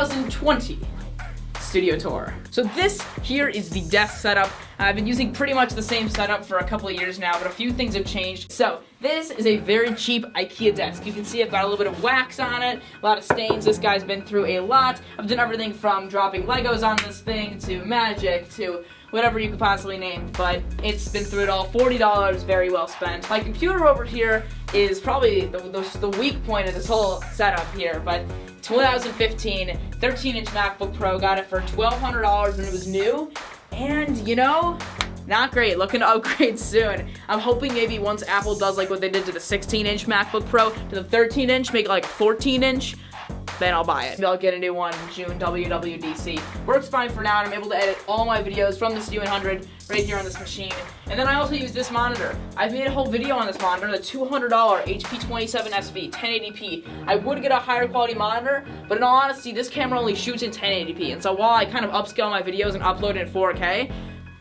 2020 studio tour. So this here is the desk setup. I've been using pretty much the same setup for a couple of years now, but a few things have changed. So this is a very cheap IKEA desk. You can see I've got a little bit of wax on it, a lot of stains. This guy's been through a lot. I've done everything from dropping Legos on this thing to magic to whatever you could possibly name, but it's been through it all. $40, very well spent. My computer over here is probably the weak point of this whole setup here, but 2015 13-inch MacBook Pro, got it for $1,200 when it was new, and you know, not great. Looking to upgrade soon. I'm hoping maybe once Apple does like what they did to the 16-inch MacBook Pro to the 13-inch, make it like a 14-inch, then I'll buy it. Maybe I'll get a new one in June, WWDC. Works fine for now, and I'm able to edit all my videos from this U100 right here on this machine. And then I also use this monitor. I've made a whole video on this monitor, the $200 HP 27SV 1080p. I would get a higher quality monitor, but in all honesty, this camera only shoots in 1080p. And so while I kind of upscale my videos and upload in 4K,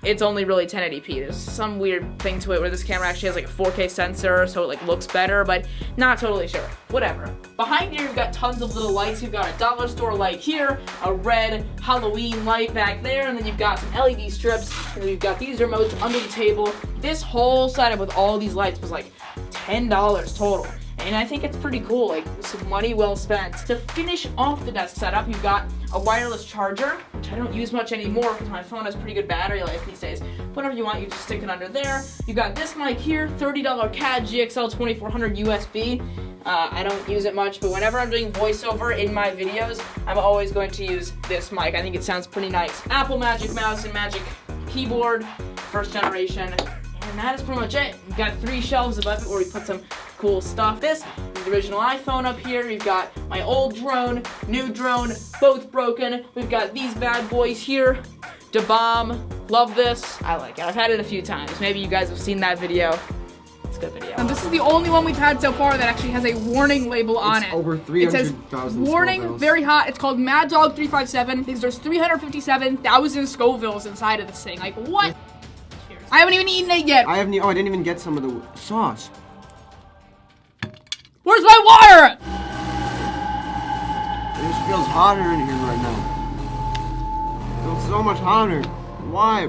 it's only really 1080p. There's some weird thing to it where this camera actually has like a 4K sensor, so it like looks better, but not totally sure. Whatever. Behind here, you've got tons of little lights. You've got a dollar store light here, a red Halloween light back there, and then you've got some LED strips, and then you've got these remotes under the table. This whole setup with all these lights was like $10 total. And I think it's pretty cool, like some money well spent. To finish off the desk setup, you've got a wireless charger, which I don't use much anymore because my phone has pretty good battery life these days. Whatever you want, you just stick it under there. You've got this mic here, $30 CAD GXL 2400 USB. I don't use it much, but whenever I'm doing voiceover in my videos, I'm always going to use this mic. I think it sounds pretty nice. Apple Magic Mouse and Magic Keyboard, first generation. And that is pretty much it. We've got 3 shelves above it where we put some cool stuff. This is the original iPhone up here. We've got my old drone, new drone, both broken. We've got these bad boys here. Da bomb. Love this. I like it. I've had it a few times. Maybe you guys have seen that video. It's a good video. And this is the only one we've had so far that actually has a warning label on it. Over It says 300,000 warning, Scovilles. very hot. It's called Mad Dog 357. There's 357,000 Scovilles inside of this thing. Like, what? I haven't even eaten it yet. I didn't even get some of the sauce. Where's my water? It just feels hotter in here right now. It feels so much hotter. Why?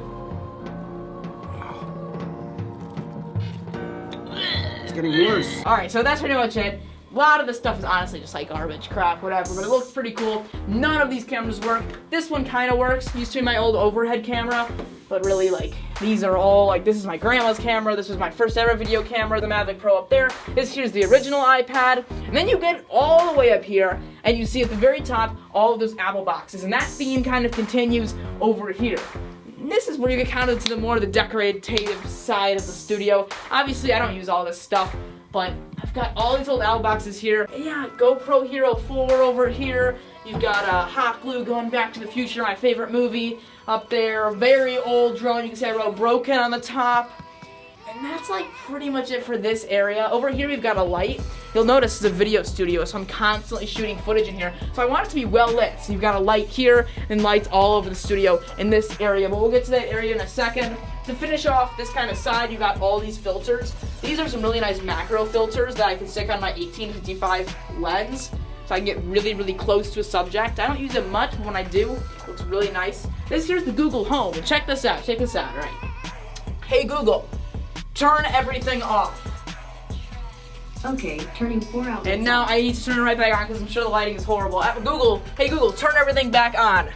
It's getting worse. Alright, so that's pretty much it. A lot of this stuff is honestly just like garbage, crap, whatever, but it looks pretty cool. None of these cameras work. This one kind of works. Used to be my old overhead camera, but really, like, these are all, like, this is my grandma's camera. This was my first ever video camera, the Mavic Pro up there. This here's the original iPad. And then you get all the way up here, and you see at the very top all of those Apple boxes. And that theme kind of continues over here. This is where you get counted to the more the decorative side of the studio. Obviously, I don't use all this stuff, but I've got all these old Apple boxes here. And yeah, GoPro Hero 4 over here. You've got Hot Glue going Back to the Future, my favorite movie, up there. Very old drone. You can see I wrote broken on the top. And that's like pretty much it for this area. Over here we've got a light. You'll notice it's a video studio, so I'm constantly shooting footage in here. So I want it to be well lit. So you've got a light here and lights all over the studio in this area. But we'll get to that area in a second. To finish off this kind of side, you got all these filters. These are some really nice macro filters that I can stick on my 18-55 lens. So I can get really, really close to a subject. I don't use it much, but when I do, it looks really nice. This here's the Google Home, and check this out, right? Hey Google, turn everything off. Okay, turning 4 outlets. And now I need to turn it right back on because I'm sure the lighting is horrible. Google, hey Google, turn everything back on.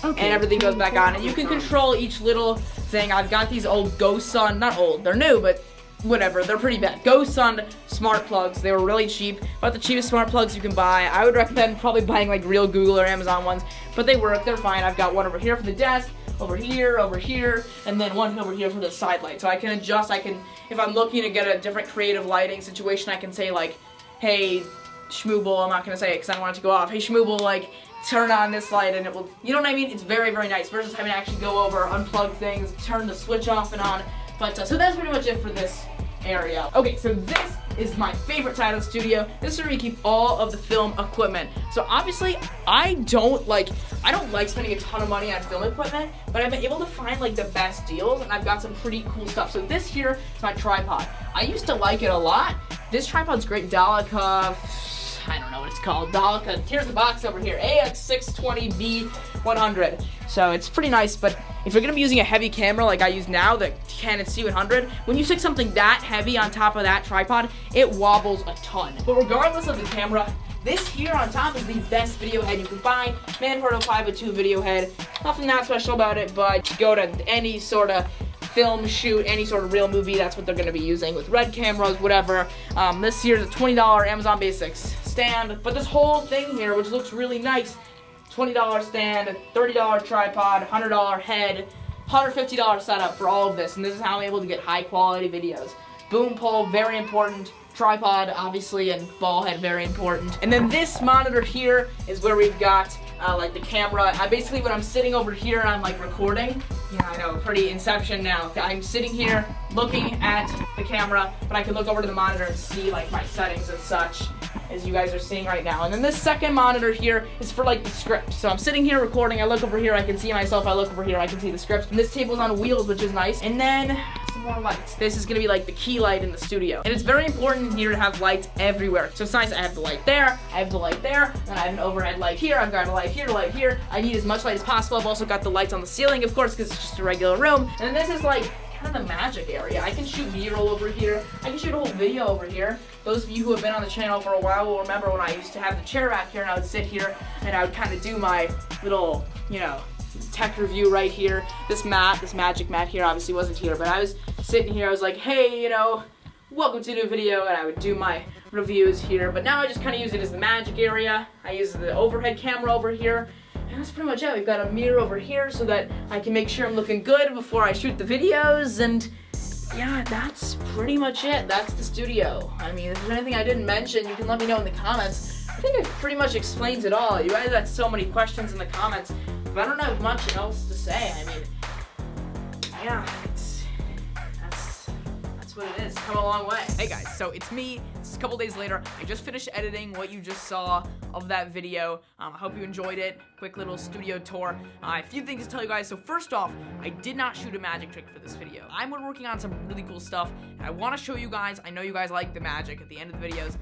Okay, And everything goes back on. And you can control each little thing. I've got these old GoSun, not old, they're new, but whatever, they're pretty bad. GoSun smart plugs, they were really cheap, about the cheapest smart plugs you can buy. I would recommend probably buying like real Google or Amazon ones, but they work, they're fine. I've got one over here for the desk, over here, and then one over here for the side light. So I can adjust, if I'm looking to get a different creative lighting situation, I can say like, hey, Schmooble, I'm not gonna say it because I don't want it to go off. Hey Schmooble, like, turn on this light and it will, you know what I mean? It's very, very nice versus having to actually go over, unplug things, turn the switch off and on. But, so that's pretty much it for this area. Okay, so this is my favorite side of the studio. This is where we keep all of the film equipment. So obviously, I don't like spending a ton of money on film equipment, but I've been able to find like the best deals, and I've got some pretty cool stuff. So this here is my tripod. I used to like it a lot. This tripod's great. Delica, I don't know what it's called. Here's the box over here, AX620V100. So it's pretty nice, but if you're gonna be using a heavy camera like I use now, the Canon C100, when you stick something that heavy on top of that tripod, it wobbles a ton. But regardless of the camera, this here on top is the best video head you can find. Manfrotto 502 video head. Nothing that special about it, but go to any sort of film shoot, any sort of real movie, that's what they're going to be using with red cameras, whatever. This here is a $20 Amazon Basics stand, but this whole thing here, which looks really nice, $20 stand, $30 tripod, $100 head, $150 setup for all of this, and this is how I'm able to get high quality videos. Boom pole, very important. Tripod, obviously, and ball head, very important. And then this monitor here is where we've got like the camera. Basically, when I'm sitting over here and I'm like recording, yeah, I know, pretty Inception now. I'm sitting here looking at the camera, but I can look over to the monitor and see like my settings and such, as you guys are seeing right now. And then this second monitor here is for like the script. So I'm sitting here recording, I look over here, I can see myself, I look over here, I can see the script. And this table's on wheels, which is nice. And then some more lights. This is gonna be like the key light in the studio. And it's very important here to have lights everywhere. So it's nice, I have the light there, I have the light there, and I have an overhead light here, I've got a light here, light here. I need as much light as possible. I've also got the lights on the ceiling, of course, because it's just a regular room. And then this is like kind of the magic area. I can shoot B-roll over here. I can shoot a whole video over here. Those of you who have been on the channel for a while will remember when I used to have the chair rack here and I would sit here and I would kind of do my little, you know, tech review right here. This magic mat here obviously wasn't here, but I was sitting here, I was like, hey, you know, welcome to a new video, and I would do my reviews here. But now I just kind of use it as the magic area. I use the overhead camera over here. And that's pretty much it. We've got a mirror over here so that I can make sure I'm looking good before I shoot the videos, and yeah, that's pretty much it. That's the studio. I mean, if there's anything I didn't mention, you can let me know in the comments. I think it pretty much explains it all. You guys had so many questions in the comments, but I don't have much else to say. I mean, yeah, that's what it is. Come a long way. Hey guys, so it's me. It's a couple days later. I just finished editing what you just saw of that video. I hope you enjoyed it. Quick little studio tour. A few things to tell you guys. So first off, I did not shoot a magic trick for this video. I'm working on some really cool stuff, and I want to show you guys. I know you guys like the magic at the end of the videos,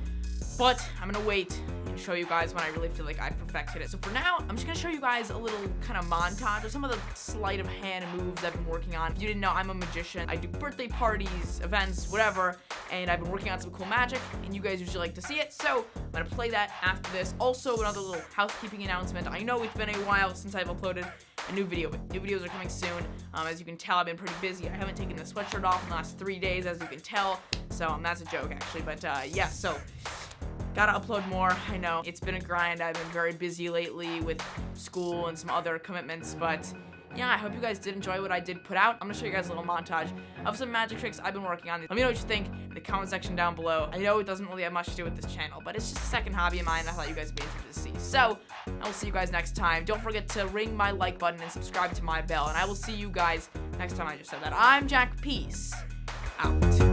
but I'm gonna wait and show you guys when I really feel like I've perfected it. So for now, I'm just gonna show you guys a little kind of montage of some of the sleight of hand moves I've been working on. If you didn't know, I'm a magician. I do birthday parties, events, whatever, and I've been working on some cool magic, and you guys usually like to see it, so I'm gonna play that after this. Also, another little housekeeping announcement. I know it's been a while since I've uploaded a new video, but new videos are coming soon. As you can tell, I've been pretty busy. I haven't taken the sweatshirt off in the last 3 days, as you can tell, so that's a joke, actually, but yeah, so gotta upload more. I know it's been a grind. I've been very busy lately with school and some other commitments, but yeah, I hope you guys did enjoy what I did put out. I'm gonna show you guys a little montage of some magic tricks I've been working on. Let me know what you think in the comment section down below. I know it doesn't really have much to do with this channel, but it's just a second hobby of mine I thought you guys would be interested to see. So, I will see you guys next time. Don't forget to ring my like button and subscribe to my bell, and I will see you guys next time. I just said that. I'm Jack. Peace out.